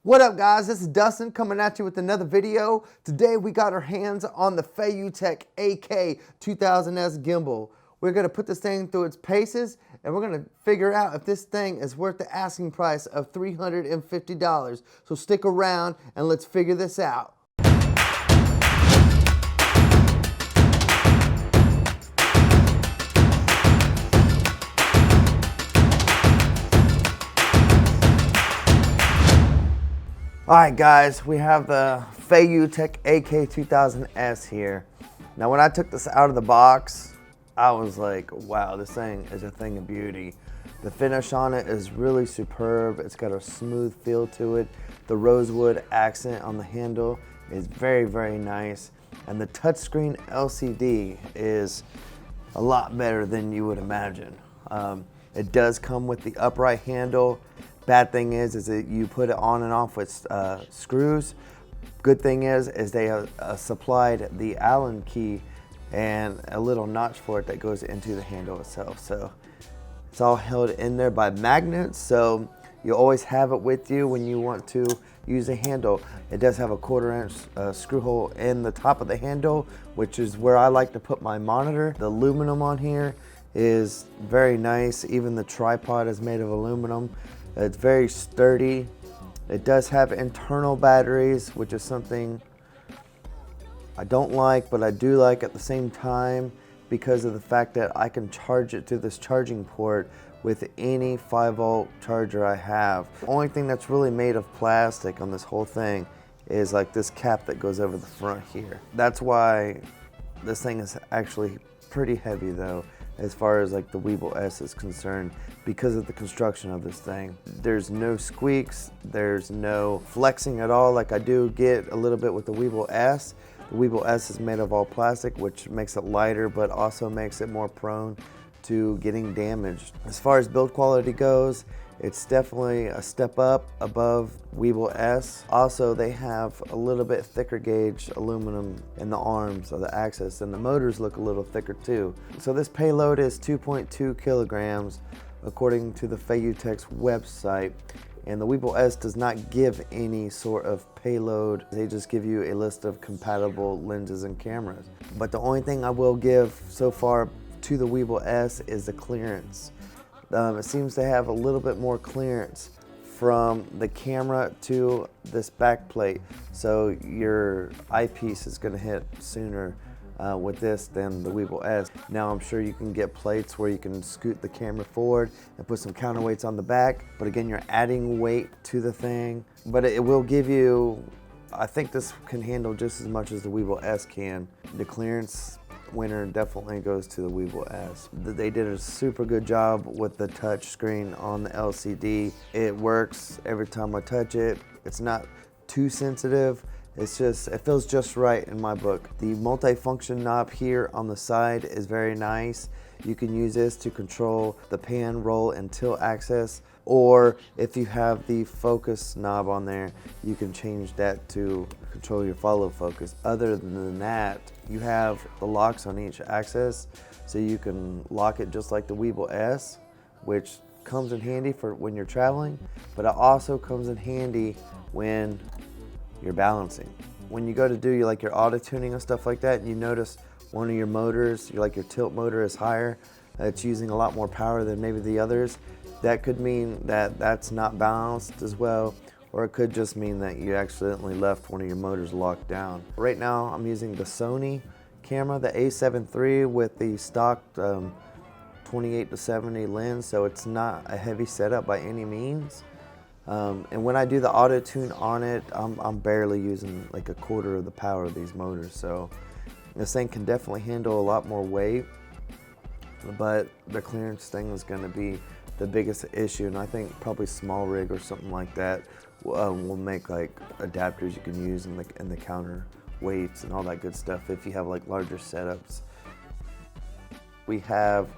What up, guys? This is Dustin coming at you with another video. Today we got our hands on the Feiyutech AK2000s Gimbal. We're going to put this thing through its paces and we're going to figure out if this thing is worth the asking price of $350. So stick around and let's figure this out. Alright guys, we have the Feiyutech AK2000s here. Now when I took this out of the box, I was like, wow, this thing is a thing of beauty. The finish on it is really superb. It's got a smooth feel to it. The rosewood accent on the handle is very, very nice. And the touchscreen LCD is a lot better than you would imagine. It does come with the upright handle. Bad thing is that you put it on and off with screws. Good thing is they have supplied the Allen key and a little notch for it that goes into the handle itself. So it's all held in there by magnets, so you always have it with you when you want to use a handle. It does have a 1/4 inch screw hole in the top of the handle, which is where I like to put my monitor. The aluminum on here is very nice. Even the tripod is made of aluminum. It's very sturdy. It does have internal batteries, which is something I don't like, but I do like at the same time because of the fact that I can charge it through this charging port with any 5-volt charger I have. The only thing that's really made of plastic on this whole thing is like this cap that goes over the front here. That's why this thing is actually pretty heavy though, as far as like the Weebill S is concerned, because of the construction of this thing. There's no squeaks, there's no flexing at all like I do get a little bit with the Weebill S. The Weebill S is made of all plastic, which makes it lighter, but also makes it more prone to getting damaged. As far as build quality goes, it's definitely a step up above Weebill S. Also, they have a little bit thicker gauge aluminum in the arms of the axis, and the motors look a little thicker too. So this payload is 2.2 kilograms according to the Feiyutech's website. And the Weebill S does not give any sort of payload. They just give you a list of compatible lenses and cameras. But the only thing I will give so far to the Weebill S is the clearance. It seems to have a little bit more clearance from the camera to this back plate. So your eyepiece is gonna hit sooner with this than the Weebill S. Now I'm sure you can get plates where you can scoot the camera forward and put some counterweights on the back, but again, you're adding weight to the thing. But it will give you, I think this can handle just as much as the Weebill S can. The clearance winner definitely goes to the Weebill S. They did a super good job with the touch screen on the LCD. It works every time I touch it. It's not too sensitive. It feels just right in my book. The multi-function knob here on the side is very nice. You can use this to control the pan, roll, and tilt axis, or if you have the focus knob on there, you can change that to control your follow focus. Other than that, you have the locks on each axis, so you can lock it just like the Weebill S, which comes in handy for when you're traveling, but it also comes in handy when you're balancing. When you go to do your auto tuning and stuff like that, and you notice one of your motors, your tilt motor is higher, it's using a lot more power than maybe the others, that could mean that that's not balanced as well, or it could just mean that you accidentally left one of your motors locked down. Right now I'm using the Sony camera, the A7 III, with the stock 28-70 lens, so it's not a heavy setup by any means. And when I do the auto tune on it, I'm barely using like 1/4 of the power of these motors. So this thing can definitely handle a lot more weight, but the clearance thing is going to be the biggest issue. And I think probably small rig or something like that will make like adapters you can use in the counter weights and all that good stuff if you have like larger setups. We have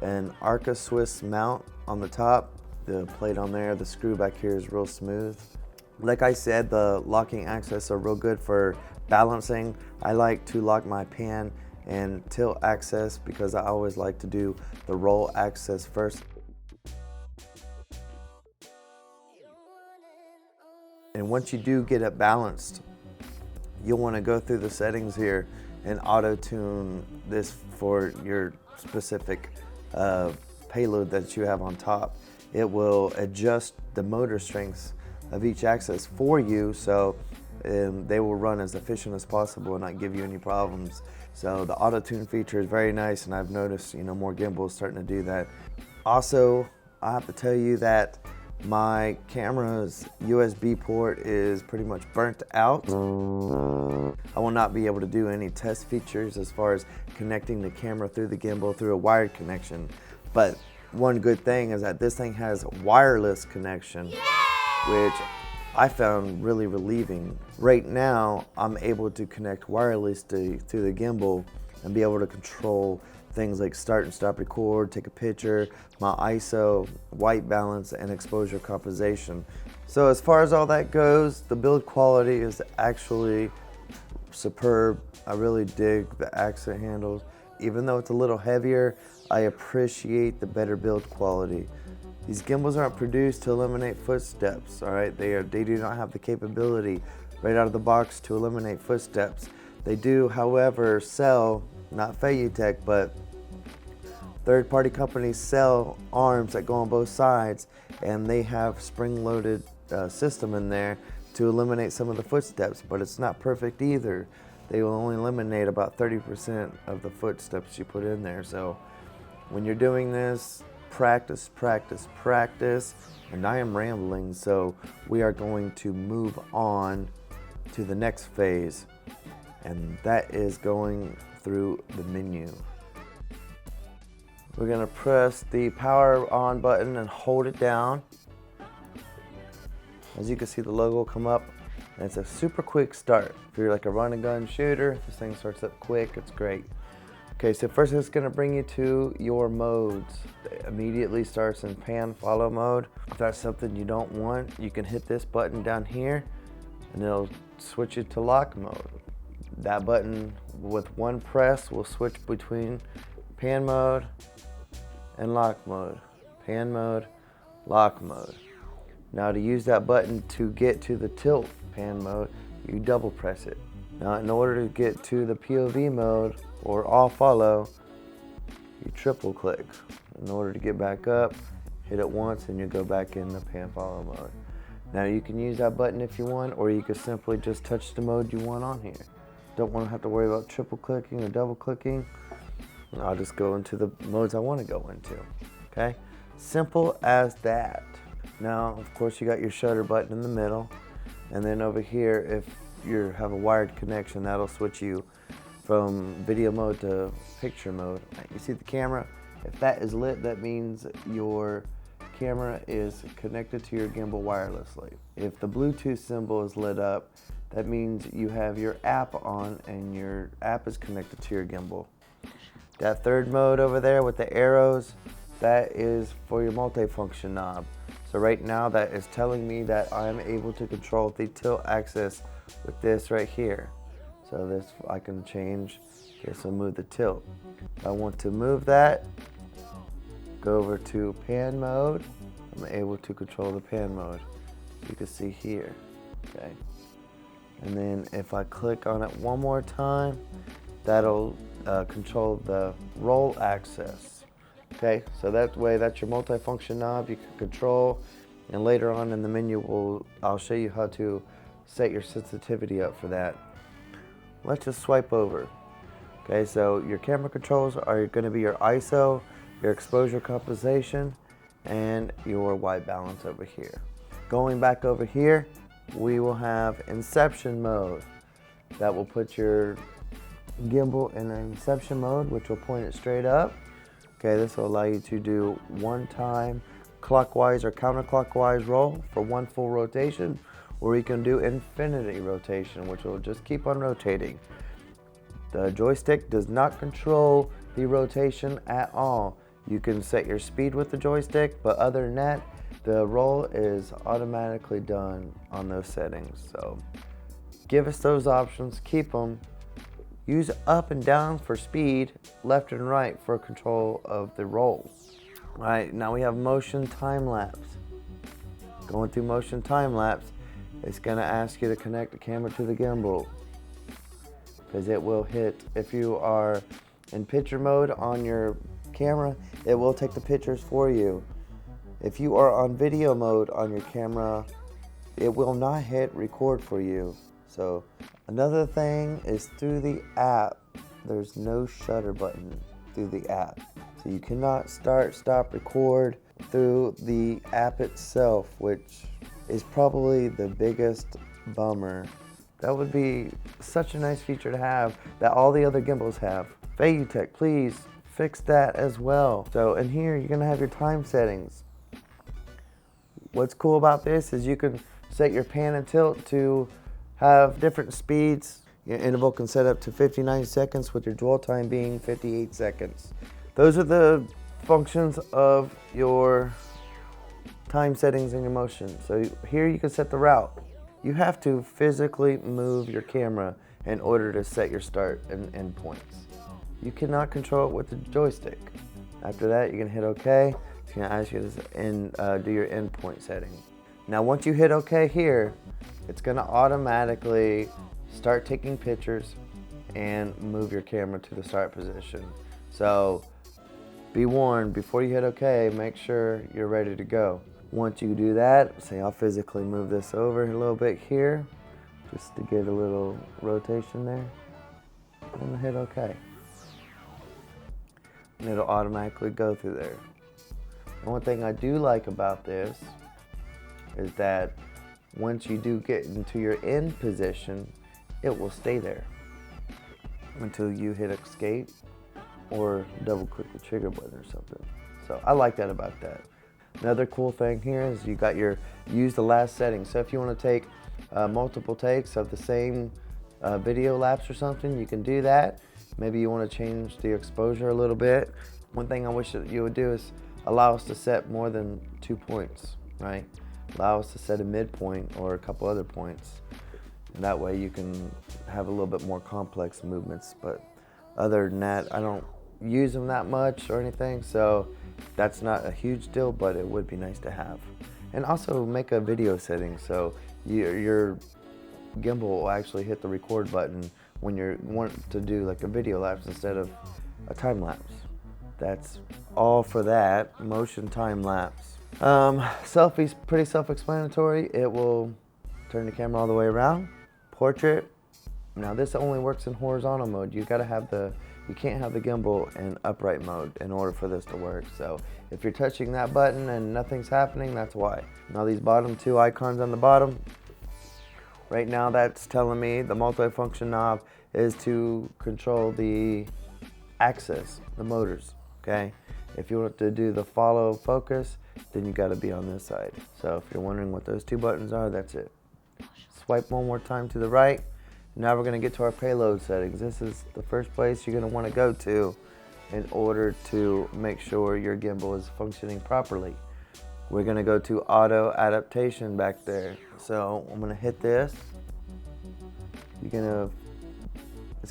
an Arca Swiss mount on the top. The plate on there, the screw back here is real smooth. Like I said, the locking axis are real good for balancing. I like to lock my pan and tilt axis because I always like to do the roll axis first. And once you do get it balanced, you'll want to go through the settings here and auto-tune this for your specific payload that you have on top. It will adjust the motor strengths of each axis for you, so they will run as efficient as possible and not give you any problems. So the auto-tune feature is very nice, and I've noticed, more gimbals starting to do that. Also, I have to tell you that my camera's USB port is pretty much burnt out. I will not be able to do any test features as far as connecting the camera through the gimbal through a wired connection. But one good thing is that this thing has wireless connection, which I found really relieving. Right now, I'm able to connect wirelessly to the gimbal and be able to control things like start and stop record, take a picture, my ISO, white balance, and exposure compensation. So as far as all that goes, the build quality is actually superb. I really dig the accent handles. Even though it's a little heavier, I appreciate the better build quality. These gimbals aren't produced to eliminate footsteps, all right? They do not have the capability right out of the box to eliminate footsteps. They do, however, sell, not Feiyutech, but third-party companies sell arms that go on both sides, and they have spring-loaded system in there to eliminate some of the footsteps, but it's not perfect either. They will only eliminate about 30% of the footsteps you put in there. So when you're doing this, practice, practice, practice. And I am rambling, so we are going to move on to the next phase, and that is going through the menu. We're gonna press the power on button and hold it down. As you can see the logo come up, and it's a super quick start. If you're like a run and gun shooter, this thing starts up quick, it's great. Okay, so first it's gonna bring you to your modes. It immediately starts in pan follow mode. If that's something you don't want, you can hit this button down here and it'll switch it to lock mode. That button with one press will switch between pan mode and lock mode. Pan mode, lock mode. Now to use that button to get to the tilt pan mode, you double press it. Now in order to get to the POV mode or all follow, you triple click. In order to get back up, hit it once and you go back in the pan follow mode. Now you can use that button if you want, or you can simply just touch the mode you want on here. Don't want to have to worry about triple clicking or double clicking. I'll just go into the modes I want to go into, okay? Simple as that. Now, of course, you got your shutter button in the middle, and then over here, if you have a wired connection, that'll switch you from video mode to picture mode. You see the camera? If that is lit, that means your camera is connected to your gimbal wirelessly. If the Bluetooth symbol is lit up, that means you have your app on and your app is connected to your gimbal. That third mode over there with the arrows, that is for your multifunction knob. So right now that is telling me that I am able to control the tilt axis with this right here. So this I can change. Okay, so move the tilt. If I want to move that, go over to pan mode. I'm able to control the pan mode. You can see here, okay? And then if I click on it one more time, that'll control the roll axis. Okay, so that way that's your multifunction knob you can control, and later on in the menu I'll show you how to set your sensitivity up for that. Let's just swipe over. Okay, so your camera controls are going to be your ISO, your exposure compensation, and your white balance over here. Going back over here, we will have inception mode. That will put your gimbal in an inception mode, which will point it straight up. Okay, this will allow you to do one time clockwise or counterclockwise roll for one full rotation, or you can do infinity rotation, which will just keep on rotating. The joystick does not control the rotation at all. You can set your speed with the joystick, but other than that, the roll is automatically done on those settings. So give us those options, keep them. Use up and down for speed, left and right for control of the roll. All right, now we have motion time lapse. Going through motion time lapse, It's gonna ask you to connect the camera to the gimbal, because it will hit, if you are in picture mode on your camera, it will take the pictures for you. If you are on video mode on your camera, it will not hit record for you. So another thing is through the app, there's no shutter button through the app. So you cannot start, stop, record through the app itself, which is probably the biggest bummer. That would be such a nice feature to have that all the other gimbals have. Feiyutech, please fix that as well. So in here, you're gonna have your time settings. What's cool about this is you can set your pan and tilt to have different speeds. Your interval can set up to 59 seconds with your dwell time being 58 seconds. Those are the functions of your time settings and your motion. So here you can set the route. You have to physically move your camera in order to set your start and end points. You cannot control it with the joystick. After that, you're gonna hit OK. It's gonna ask you to do your endpoint setting. Now, once you hit OK here, it's gonna automatically start taking pictures and move your camera to the start position. So be warned, before you hit OK, make sure you're ready to go. Once you do that, say I'll physically move this over a little bit here, just to get a little rotation there, and hit OK. And it'll automatically go through there. And one thing I do like about this is that once you do get into your end position, it will stay there until you hit escape or double click the trigger button or something. So I like that about that. Another cool thing here is you got your use the last setting. So if you want to take multiple takes of the same video lapse or something, you can do that. Maybe you want to change the exposure a little bit. One thing I wish that you would do is allow us to set more than 2 points, right? Allow us to set a midpoint or a couple other points. And that way you can have a little bit more complex movements. But other than that, I don't use them that much or anything, so that's not a huge deal, but it would be nice to have. And also make a video setting, so your gimbal will actually hit the record button when you want to do like a video lapse instead of a time lapse. That's all for that, motion time lapse. Selfie's pretty self-explanatory. It will turn the camera all the way around. Portrait, now this only works in horizontal mode. You can't have the gimbal in upright mode in order for this to work. So if you're touching that button and nothing's happening, that's why. Now these bottom two icons on the bottom, right now that's telling me the multifunction knob is to control the axis, the motors, okay? If you want to do the follow focus, then you gotta be on this side. So if you're wondering what those two buttons are, that's it. Swipe one more time to the right. Now we're gonna get to our payload settings. This is the first place you're gonna wanna go to in order to make sure your gimbal is functioning properly. We're gonna go to auto adaptation back there. So I'm gonna hit this. It's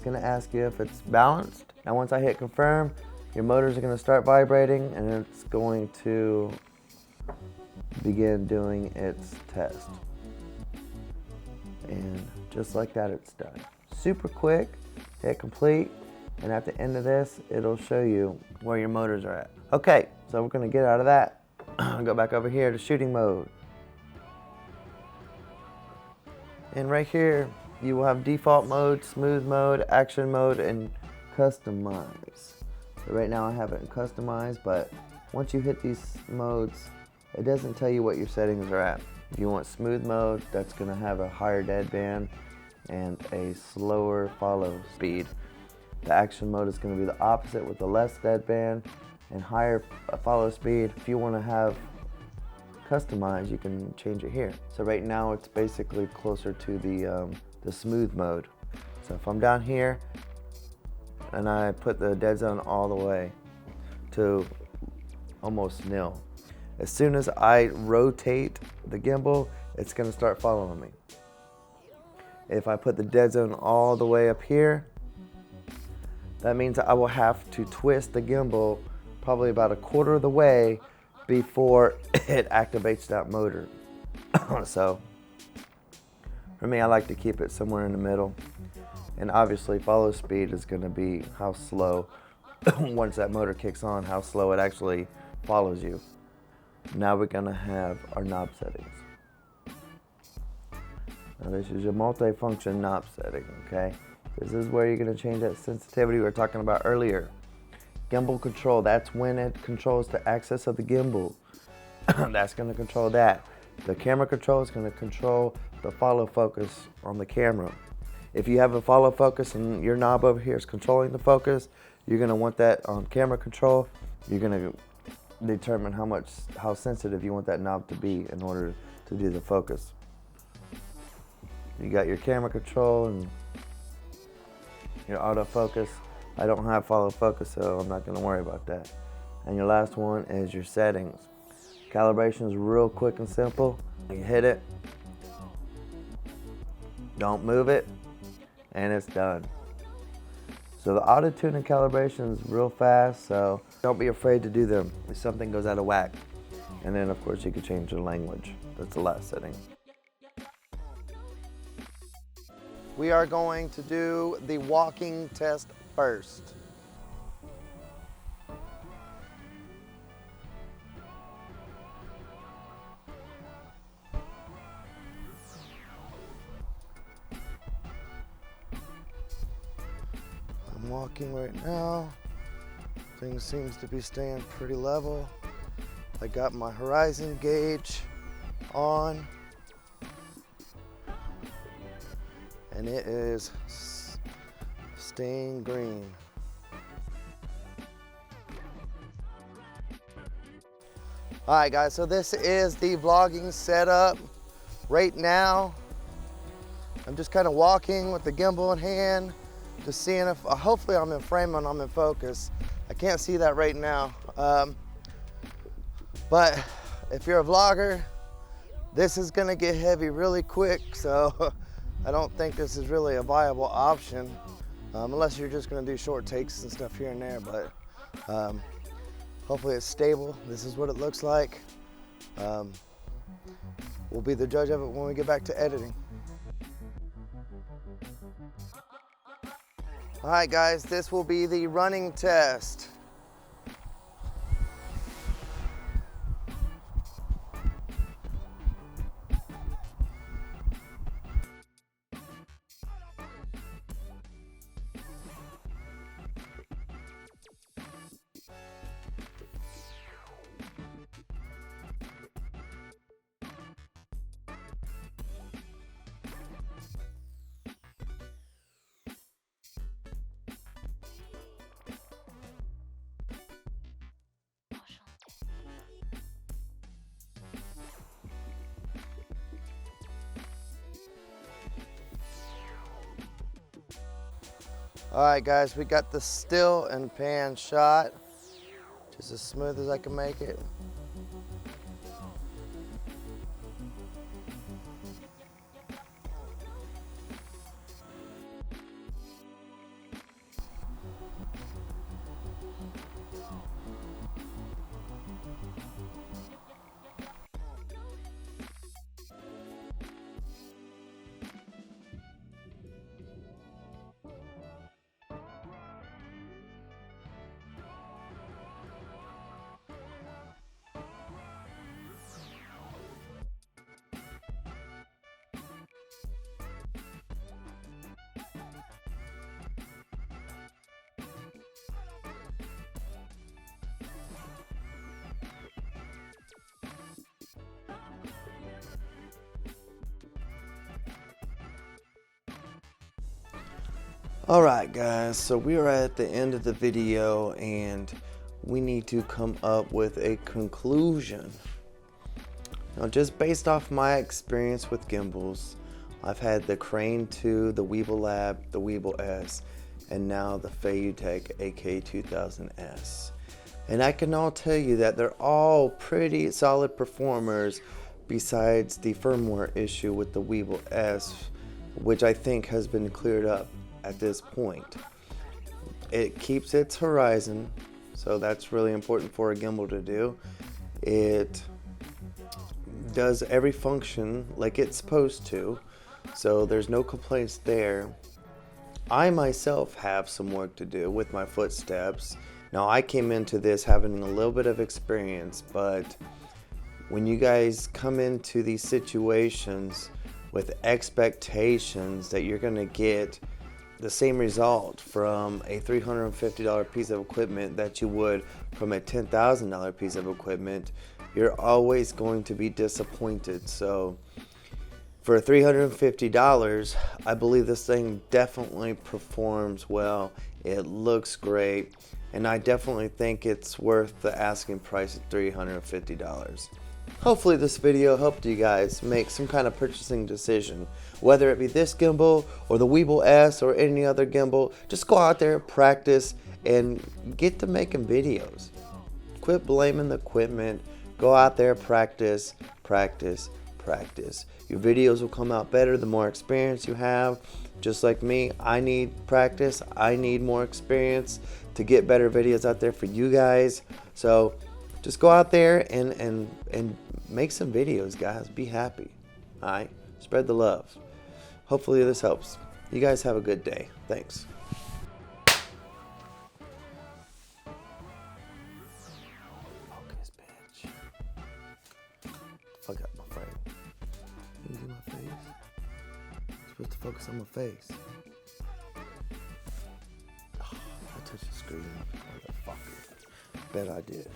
gonna ask you if it's balanced. Now once I hit confirm, your motors are gonna start vibrating and it's going to begin doing its test. And just like that, it's done. Super quick, hit complete, and at the end of this, it'll show you where your motors are at. Okay, so we're gonna get out of that. Go back over here to shooting mode. And right here, you will have default mode, smooth mode, action mode, and customize. So right now I have it in customize, but once you hit these modes, it doesn't tell you what your settings are at. If you want smooth mode, that's gonna have a higher deadband and a slower follow speed. The action mode is gonna be the opposite with the less deadband and higher follow speed. If you wanna have customize, you can change it here. So right now it's basically closer to the smooth mode. So if I'm down here and I put the dead zone all the way to almost nil, as soon as I rotate the gimbal, it's gonna start following me. If I put the dead zone all the way up here, that means I will have to twist the gimbal probably about a quarter of the way before it activates that motor. So For me, I like to keep it somewhere in the middle. And obviously follow speed is going to be how slow, once that motor kicks on, how slow it actually follows you. Now we're going to have our knob settings. Now this is your multi-function knob setting, okay? This is where you're going to change that sensitivity we were talking about earlier. Gimbal control, that's when it controls the axis of the gimbal. That's going to control that. The camera control is going to control the follow focus on the camera. If you have a follow focus and your knob over here is controlling the focus, you're going to want that on camera control. You're going to determine how sensitive you want that knob to be in order to do the focus. You got your camera control and your autofocus. I don't have follow focus, so I'm not going to worry about that. And your last one is your settings. Calibration is real quick and simple. You hit it, don't move it, and it's done. So the auto tune and calibration is real fast, so don't be afraid to do them if something goes out of whack. And then of course you can change the language. That's the last setting. We are going to do the walking test first. I'm walking right now. Things seems to be staying pretty level. I got my horizon gauge on, and it is staying green. All right guys, so this is the vlogging setup. Right now, I'm just kind of walking with the gimbal in hand, just seeing if, hopefully I'm in frame and I'm in focus. I can't see that right now. But if you're a vlogger, this is gonna get heavy really quick, so I don't think this is really a viable option, unless you're just gonna do short takes and stuff here and there, but hopefully it's stable. This is what it looks like. We'll be the judge of it when we get back to editing. All right guys, this will be the running test. All right guys, we got the still and pan shot, just as smooth as I can make it. All right guys, so we are at the end of the video and we need to come up with a conclusion. Now just based off my experience with gimbals, I've had the Crane 2, the Weeble Lab, the Weeble S, and now the Feiyutech AK2000s. And I can all tell you that they're all pretty solid performers besides the firmware issue with the Weeble S, which I think has been cleared up at this point. It keeps its horizon, so that's really important for a gimbal to do. It does every function like it's supposed to. So there's no complaints there. I myself have some work to do with my footsteps. Now I came into this having a little bit of experience, but when you guys come into these situations with expectations that you're gonna get the same result from a $350 piece of equipment that you would from a $10,000 piece of equipment, you're always going to be disappointed. So for $350, I believe this thing definitely performs well. It looks great, and I definitely think it's worth the asking price of $350. Hopefully this video helped you guys make some kind of purchasing decision. Whether it be this gimbal or the Weeble S or any other gimbal, just go out there, practice, and get to making videos. Quit blaming the equipment. Go out there, practice, practice, practice. Your videos will come out better the more experience you have. Just like me, I need practice. I need more experience to get better videos out there for you guys. So just go out there and make some videos, guys. Be happy. All right? Spread the love. Hopefully this helps. You guys have a good day. Thanks. Focus, bitch. Fuck up my frame. Can you see my face? I'm supposed to focus on my face. Oh, I touched the screen. Motherfucker. Bet I did.